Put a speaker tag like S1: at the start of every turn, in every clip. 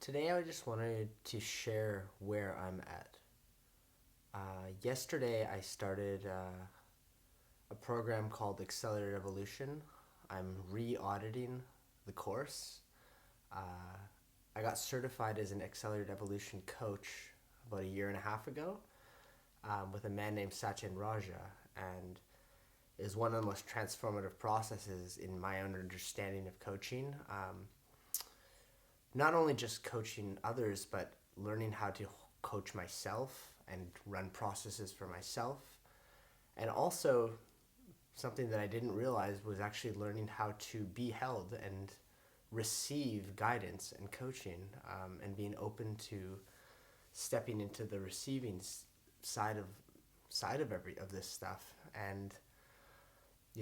S1: Today I just wanted to share where I'm at. Yesterday I started a program called Accelerated Evolution. I'm re-auditing the course. Uh, I got certified as an Accelerated Evolution coach about a year and a half ago with a man named Sachin Raja, and is one of the most transformative processes in my own understanding of coaching. Not only just coaching others, but learning how to coach myself and run processes for myself. And also, something that I didn't realize was actually learning how to be held and receive guidance and coaching, and being open to stepping into the receiving side of every of this stuff. And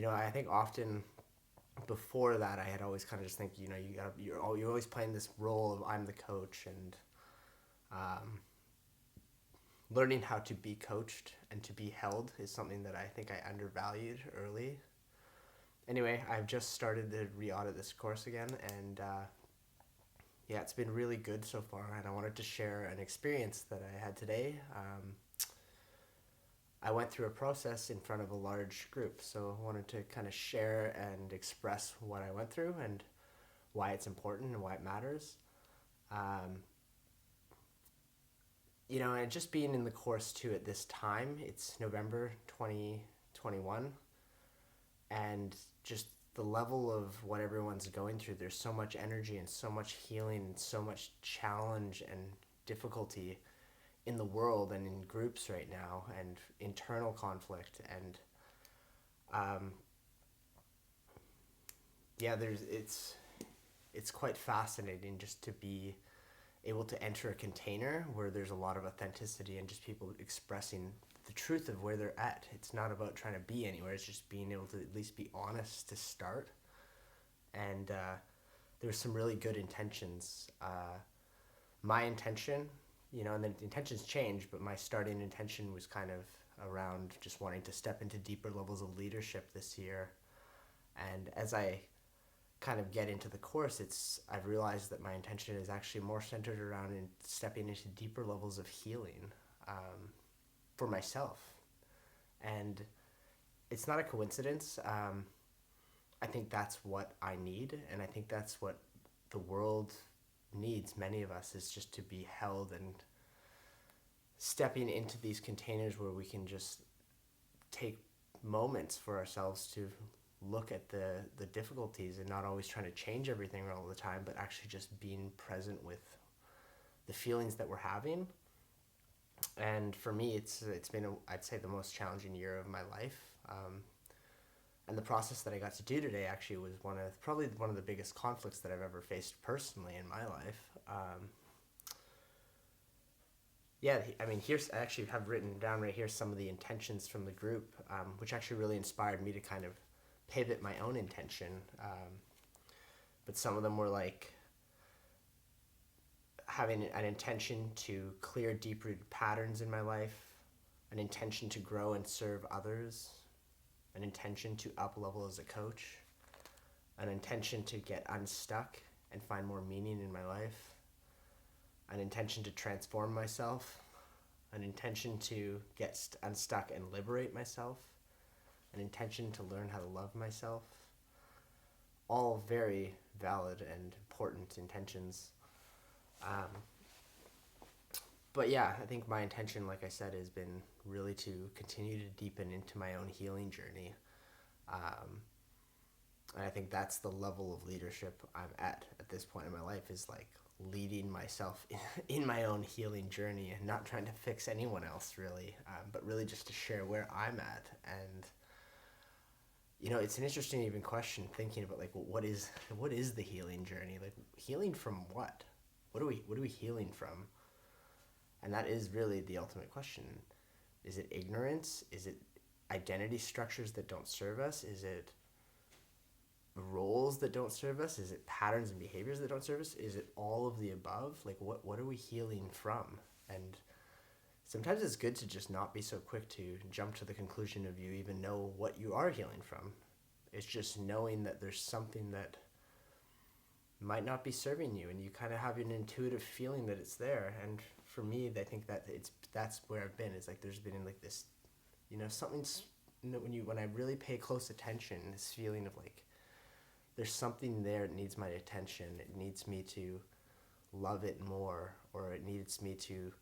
S1: I think often before that, I had always kind of just think, you're always playing this role of I'm the coach, and um, learning how to be coached and to be held is something that I think I undervalued early. Anyway, I've just started to re-audit this course again, and yeah, it's been really good so far. And I wanted to share an experience that I had today. I went through a process in front of a large group, so I wanted to kind of share and express what I went through and why it's important and why it matters. Um, and just being in the course too at this time, it's November 2021, and just the level of what everyone's going through, there's so much energy and so much healing and so much challenge and difficulty in the world and in groups right now, and internal conflict, and um, yeah, it's quite fascinating just to be able to enter a container where there's a lot of authenticity and just people expressing the truth of where they're at. It's not about trying to be anywhere, it's just being able to at least be honest to start. And there's some really good intentions. My intention, and the intentions change, but my starting intention was kind of around just wanting to step into deeper levels of leadership this year. And as I kind of get into the course, I've realized that my intention is actually more centered around in stepping into deeper levels of healing, for myself. And it's not a coincidence. I think that's what I need, and I think that's what the world needs, many of us, is just to be held and stepping into these containers where we can just take moments for ourselves to look at the difficulties, and not always trying to change everything all the time, but actually just being present with the feelings that we're having. And for me, it's been I'd say the most challenging year of my life. And the process that I got to do today actually was probably one of the biggest conflicts that I've ever faced personally in my life. Yeah, I mean, I actually have written down right here some of the intentions from the group, which actually really inspired me to kind of pivot my own intention. But some of them were like having an intention to clear deep-rooted patterns in my life, an intention to grow and serve others, an intention to up-level as a coach, an intention to get unstuck and find more meaning in my life, an intention to transform myself, an intention to get unstuck and liberate myself, an intention to learn how to love myself. All very valid and important intentions. But yeah, I think my intention, like I said, has been really to continue to deepen into my own healing journey. And I think that's the level of leadership I'm at this point in my life, is like leading myself in my own healing journey, and not trying to fix anyone else really, but really just to share where I'm at. And it's an interesting even question, thinking about like, well, what is the healing journey? Like, healing from what? What are we healing from? And that is really the ultimate question. Is it ignorance? Is it identity structures that don't serve us? Is it roles that don't serve us? Is it patterns and behaviors that don't serve us? Is it all of the above? Like, what are we healing from? And sometimes it's good to just not be so quick to jump to the conclusion of you even know what you are healing from. It's just knowing that there's something that might not be serving you, and you kind of have an intuitive feeling that it's there. And for me, I think that that's where I've been. It's like there's been like this, something's, when I really pay close attention, this feeling of like there's something there that needs my attention. It needs me to love it more, or it needs me to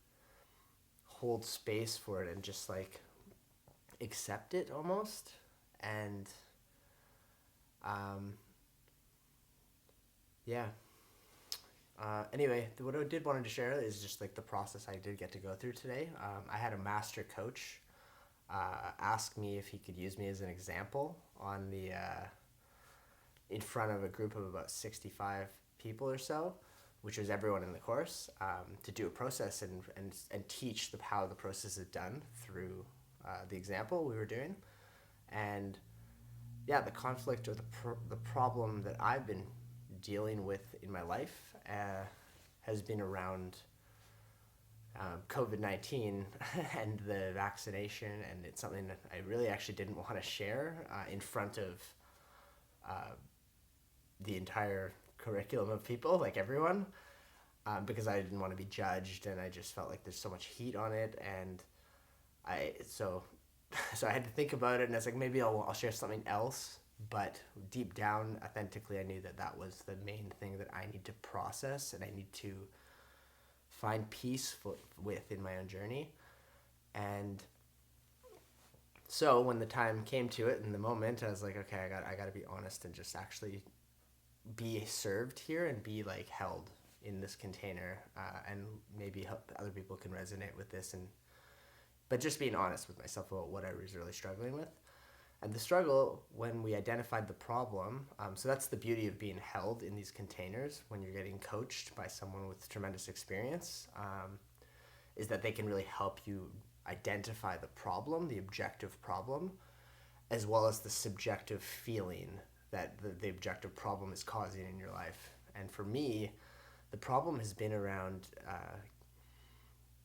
S1: hold space for it and just like accept it almost. And yeah. Anyway, what I did wanted to share is just like the process I did get to go through today. I had a master coach ask me if he could use me as an example on the in front of a group of about 65 people or so, which was everyone in the course, to do a process and teach how the process is done through the example we were doing. And yeah, the conflict or the problem that I've been dealing with in my life has been around COVID-19 and the vaccination, and it's something that I really actually didn't want to share in front of the entire curriculum of people, like everyone, because I didn't want to be judged, and I just felt like there's so much heat on it, and so I had to think about it, and I was like, maybe I'll share something else. But deep down, authentically, I knew that was the main thing that I need to process and I need to find peace with in my own journey. And so when the time came to it, in the moment, I was like, okay, I got to be honest and just actually be served here and be like held in this container, and maybe help other people can resonate with this, but just being honest with myself about what I was really struggling with. And the struggle, when we identified the problem, so that's the beauty of being held in these containers when you're getting coached by someone with tremendous experience, is that they can really help you identify the problem, the objective problem, as well as the subjective feeling that the objective problem is causing in your life. And for me, the problem has been around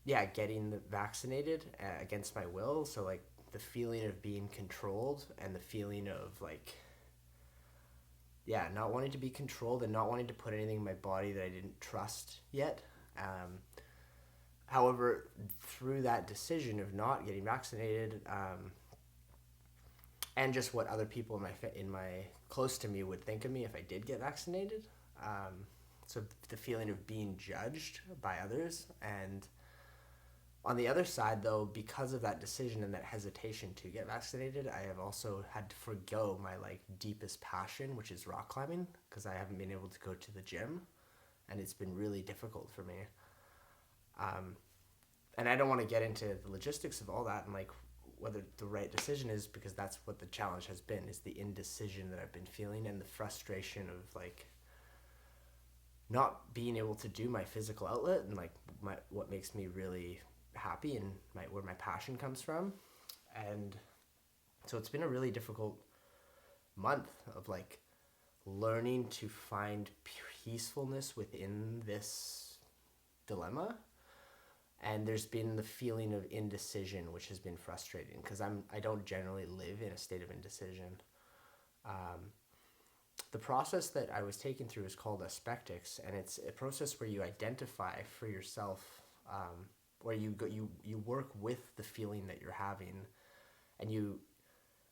S1: getting vaccinated against my will. So like the feeling of being controlled and the feeling of like, not wanting to be controlled and not wanting to put anything in my body that I didn't trust yet. However, through that decision of not getting vaccinated, and just what other people in my close to me would think of me if I did get vaccinated, so the feeling of being judged by others. And on the other side, though, because of that decision and that hesitation to get vaccinated, I have also had to forgo my like deepest passion, which is rock climbing, because I haven't been able to go to the gym, and it's been really difficult for me. And I don't want to get into the logistics of all that and like whether the right decision is, because that's what the challenge has been, is the indecision that I've been feeling and the frustration of like not being able to do my physical outlet and like what makes me really happy and where my passion comes from. And so it's been a really difficult month of like learning to find peacefulness within this dilemma. And there's been the feeling of indecision, which has been frustrating because I don't generally live in a state of indecision. The process that I was taken through is called aspectics, and it's a process where you identify for yourself, where you work with the feeling that you're having, and you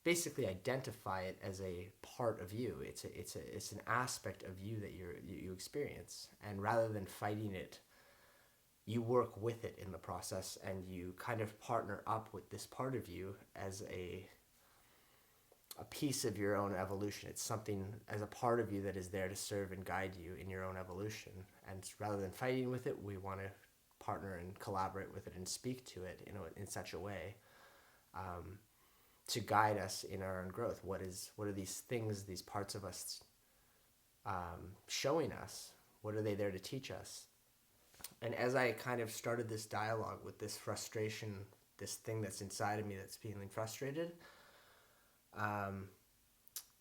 S1: basically identify it as a part of you. It's an aspect of you that you experience, and rather than fighting it, you work with it in the process, and you kind of partner up with this part of you as a piece of your own evolution. It's something as a part of you that is there to serve and guide you in your own evolution. And rather than fighting with it, we want to partner and collaborate with it and speak to it in such a way to guide us in our own growth. What are these things, these parts of us showing us? What are they there to teach us? And as I kind of started this dialogue with this frustration, this thing that's inside of me that's feeling frustrated,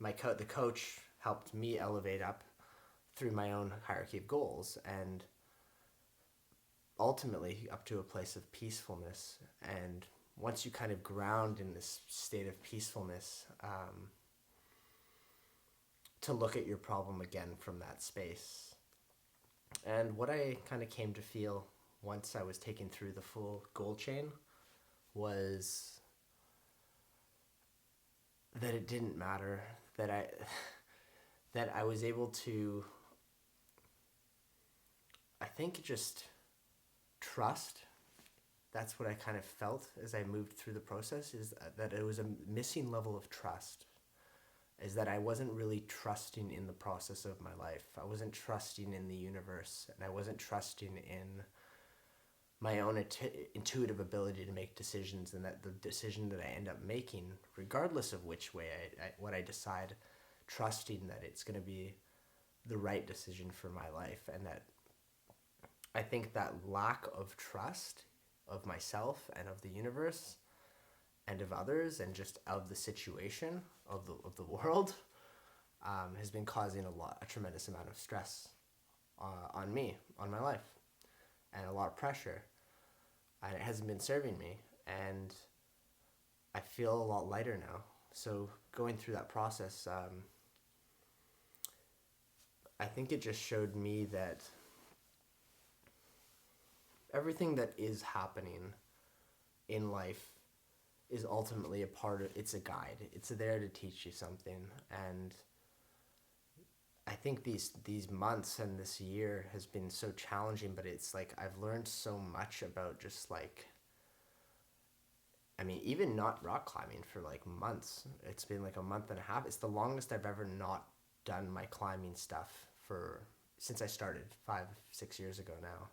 S1: the coach helped me elevate up through my own hierarchy of goals and ultimately up to a place of peacefulness. And once you kind of ground in this state of peacefulness, to look at your problem again from that space. And what I kind of came to feel once I was taken through the full goal chain was that it didn't matter, that I was able to, I think, just trust. That's what I kind of felt as I moved through the process, is that it was a missing level of trust, is that I wasn't really trusting in the process of my life. I wasn't trusting in the universe, and I wasn't trusting in my own intuitive ability to make decisions, and that the decision that I end up making, regardless of which way what I decide, trusting that it's going to be the right decision for my life. And that I think that lack of trust of myself and of the universe and of others and just of the situation of the world has been causing a tremendous amount of stress on me, on my life, and a lot of pressure. And it hasn't been serving me, and I feel a lot lighter now. So going through that process, I think it just showed me that everything that is happening in life is ultimately a part of, it's a guide. It's there to teach you something. And I think these months and this year has been so challenging, but it's like I've learned so much about just like, I mean, even not rock climbing for like months. It's been like a month and a half. It's the longest I've ever not done my climbing stuff since I started 5-6 years ago now.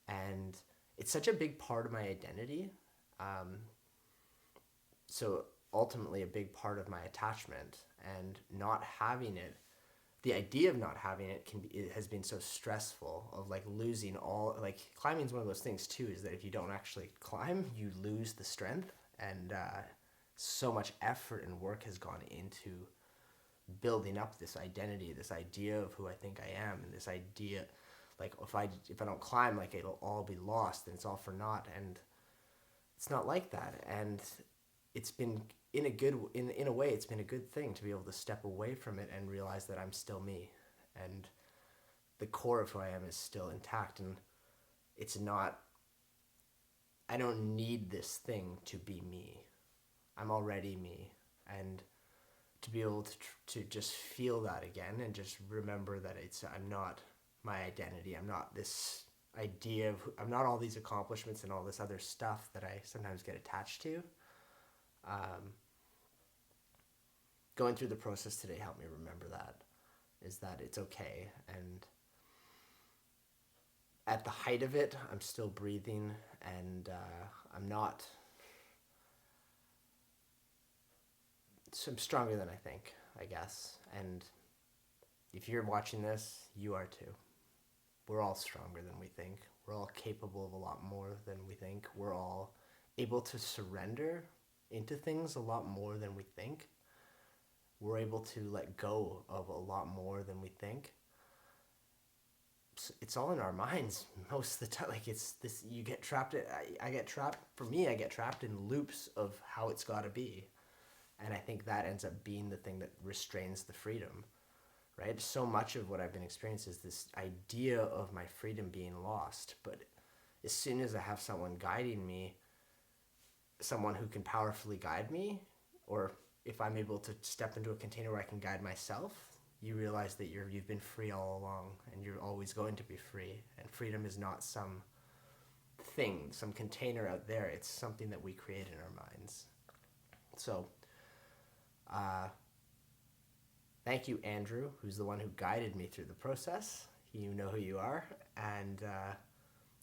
S1: And it's such a big part of my identity. So ultimately a big part of my attachment, and not having it, the idea of not having it it has been so stressful, of like losing all, like climbing is one of those things too, is that if you don't actually climb, you lose the strength. And so much effort and work has gone into building up this identity, this idea of who I think I am, and this idea, like if I don't climb, like it'll all be lost and it's all for naught. And it's not like that. And it's been in a way, it's been a good thing to be able to step away from it and realize that I'm still me, and the core of who I am is still intact. And it's not, I don't need this thing to be me. I'm already me. And to be able to just feel that again, and just remember that I'm not my identity. I'm not this idea of, I'm not all these accomplishments and all this other stuff that I sometimes get attached to. Going through the process today helped me remember that, is that it's okay. And at the height of it, I'm still breathing, and I'm stronger than I think, I guess. And if you're watching this, you are too. We're all stronger than we think. We're all capable of a lot more than we think. We're all able to surrender into things a lot more than we think. We're able to let go of a lot more than we think. It's all in our minds most of the time. Like it's this, you get trapped. I get trapped. For me, I get trapped in loops of how it's got to be, and I think that ends up being the thing that restrains the freedom. Right? So much of what I've been experiencing is this idea of my freedom being lost. But as soon as I have someone guiding me, someone who can powerfully guide me, or if I'm able to step into a container where I can guide myself, you realize that you've been free all along, and you're always going to be free. And freedom is not some thing, some container out there. It's something that we create in our minds. So, thank you, Andrew, who's the one who guided me through the process. You know who you are. And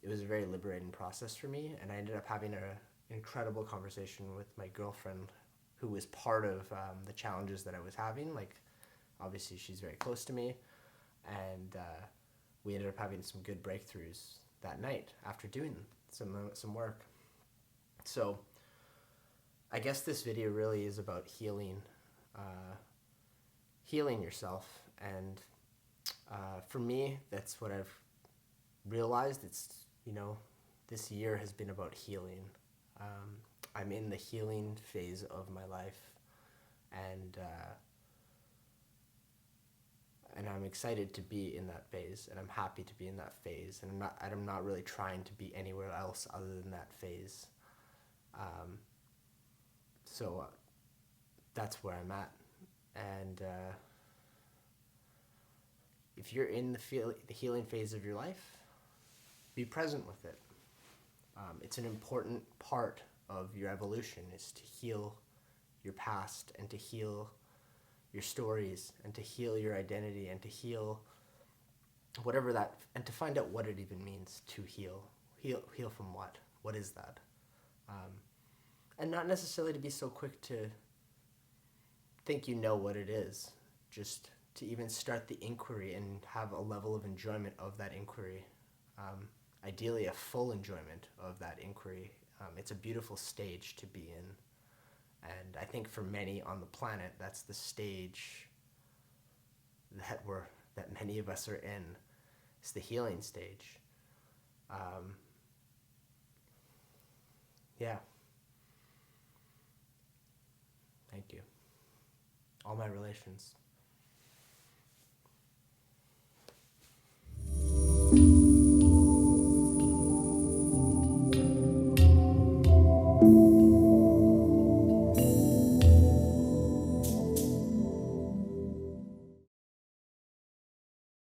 S1: it was a very liberating process for me. And I ended up having an incredible conversation with my girlfriend, who was part of the challenges that I was having. Like, obviously, she's very close to me. And we ended up having some good breakthroughs that night after doing some work. So I guess this video really is about healing yourself. And for me, that's what I've realized. It's, this year has been about healing. I'm in the healing phase of my life, and and I'm excited to be in that phase, and I'm happy to be in that phase, and I'm not really trying to be anywhere else other than that phase. So that's where I'm at, and if you're in the healing phase of your life, be present with it. It's an important part of your evolution, is to heal your past and to heal your stories and to heal your identity and to heal whatever that, and to find out what it even means to heal. Heal from what? What is that? And not necessarily to be so quick to think you know what it is, just to even start the inquiry and have a level of enjoyment of that inquiry. Ideally, a full enjoyment of that inquiry. It's a beautiful stage to be in. And I think for many on the planet, that's the stage that many of us are in. It's the healing stage. Yeah. Thank you. All my relations.